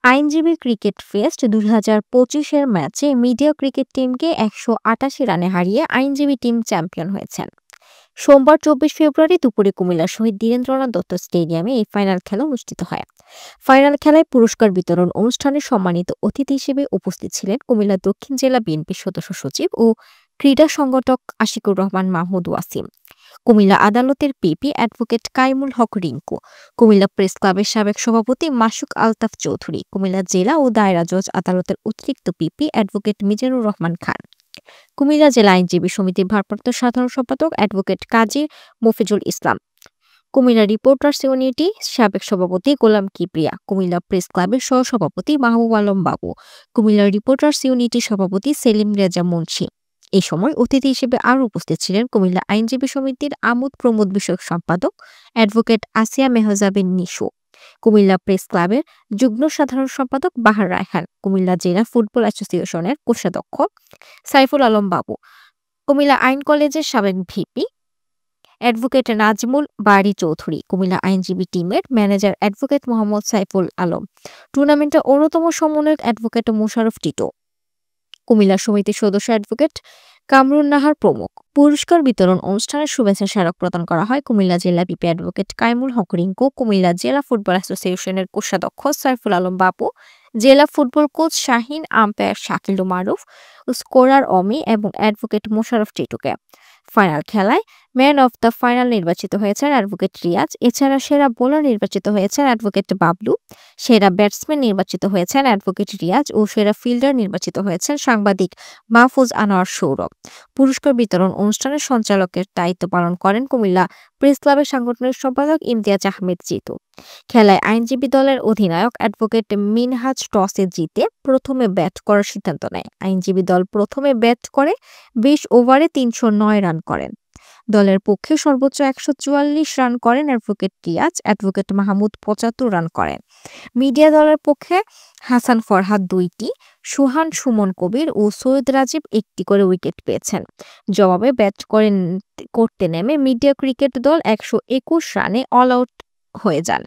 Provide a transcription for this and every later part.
আইনজীবী cricket fest ২০২৫-এর ম্যাচে media cricket টিমকে ১৮৮ রানে হারিয়ে আইনজীবী টিম চ্যাম্পিয়ন হয়েছেন। সোমবার ২৪ ফেব্রুয়ারি দুপুরে কুমিল্লা শহীদ দ্বিরেন্দ্রনাথ দত্ত স্টেডিয়ামে এই ফাইনাল খেলা অনুষ্ঠিত হয়। ফাইনাল খেলায় পুরস্কার বিতরণ অনুষ্ঠানে সম্মানিত অতিথি হিসেবে উপস্থিত ছিলেন কুমিল্লা দক্ষিণ জেলা বিএনপির সদস্য সচিব ও ক্রীড়া সংগঠক আশিকুর রহমান মাহমুদ ওয়াসিম, কুমিল্লা আদালতের পিপি অ্যাডভোকেট কাইমুল হক রিংকু, কুমিল্লা প্রেস ক্লাবের সাবেক সভাপতি মাসুক আলতাফ চৌধুরী, কুমিল্লা জেলা ও দায়রা জজ আদালতের অতিরিক্ত পিপি অ্যাডভোকেট মিজানুর রহমান খান, কুমিল্লা জেলা আইনজীবী সমিতির ভারপ্রাপ্ত সাধারণ সম্পাদক অ্যাডভোকেট কাজী মফিজুল ইসলাম, কুমিল্লা রিপোর্টার্স ইউনিটি সাবেক সভাপতি গোলাম কিবরিয়া, কুমিল্লা প্রেস ক্লাবের সহসভাপতি মাহবুব আলম বাবু, কুমিল্লা রিপোর্টার্স ইউনিটি সভাপতি সেলিম রেজা মুন্সি। এই সময় অতিথি হিসেবে আরও উপস্থিত ছিলেন কুমিল্লা আইনজীবী সমিতির আমোদ প্রমোদ বিষয়ক সম্পাদক অ্যাডভোকেট আসিয়া মেহজাবিন নিশু, কুমিল্লা প্রেস ক্লাবের যুগ্ম সাধারণ সম্পাদক বাহার রায়হান, কুমিল্লা জেলা ফুটবল অ্যাসোসিয়েশনের কোষাধ্যক্ষ সাইফুল আলম বাবু, কুমিল্লা আইন কলেজের সাবেক ভিপি অ্যাডভোকেট নাজমুল বারী চৌধুরী, কুমিল্লা আইনজীবী টিমের ম্যানেজার অ্যাডভোকেট মোহাম্মদ সাইফুল আলম, টুর্নামেন্টের অন্যতম সমন্বয়ক অ্যাডভোকেট মোশাররফ টিটো, কুমিল্লা সমিতির সদস্য অ্যাডভোকেট কামরুন নাহার প্রমুখ। পুরস্কার বিতরণ অনুষ্ঠানে শুভেচ্ছা স্মারক প্রদান করা হয় কুমিল্লা জেলা পিপি অ্যাডভোকেট কাইমুল হক রিংকু, কুমিল্লা জেলা ফুটবল অ্যাসোসিয়েশনের কোষাধ্যক্ষ সাইফুল আলম বাবু, জেলা football coach Shahin, umpire Shakil Maruf, scorer Omi এবং অ্যাডভোকেট মোশাররফ টিটুকে। ফাইনাল খেলায় ম্যান অফ দ্য ফাইনাল নির্বাচিত হয়েছেন অ্যাডভোকেট রিয়াজ। এছাড়া সেরা বোলার নির্বাচিত হয়েছেন অ্যাডভোকেট বাবলু, সেরা ব্যাটসম্যান নির্বাচিত হয়েছেন অ্যাডভোকেট রিয়াজ ও সেরা ফিল্ডার নির্বাচিত হয়েছেন সাংবাদিক মাহফুজ আনোয়ার সৌরভ। পুরস্কার বিতরণ অনুষ্ঠানের সঞ্চালকের দায়িত্ব পালন করেন কুমিল্লা প্রেস ক্লাবের সাংগঠনিক সম্পাদক ইমতিয়াজ আহমেদ জিতু। খেলায় আইনজীবী দলের অধিনায়ক অ্যাডভোকেট মিনহাজ টসে জিতে প্রথমে ব্যাট করার সিদ্ধান্ত নেয়। আইনজীবী দল প্রথমে ব্যাট করে ২০ ওভারে ৩০৯ রান করেন। দলের পক্ষে সর্বোচ্চ ১৪৪ রান করেন advocate Riaz, advocate Mahmud ৭৫ run করেন। মিডিয়া দলের পক্ষে হাসান ফরহাদ ২টি, সুহান সুমন কবির ও সৈয়দ রাজীব ১টি করে উইকেট পেয়েছেন। জবাবে ব্যাট করতে নেমে মিডিয়া ক্রিকেট দল ১২১ রানে অল আউট হয়ে যান।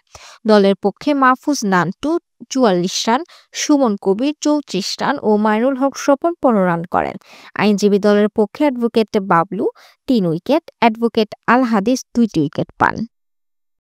দলের পক্ষে মাহফুজ নান্টু ৪৪ রান, সুমন কবির ৩৪ রান ও মাইনুল হক স্বপন ১৫ রান করেন। আইনজীবী দলের পক্ষে অ্যাডভোকেট বাবলু ৩ উইকেট, অ্যাডভোকেট আল হাদিস ২টি উইকেট পান।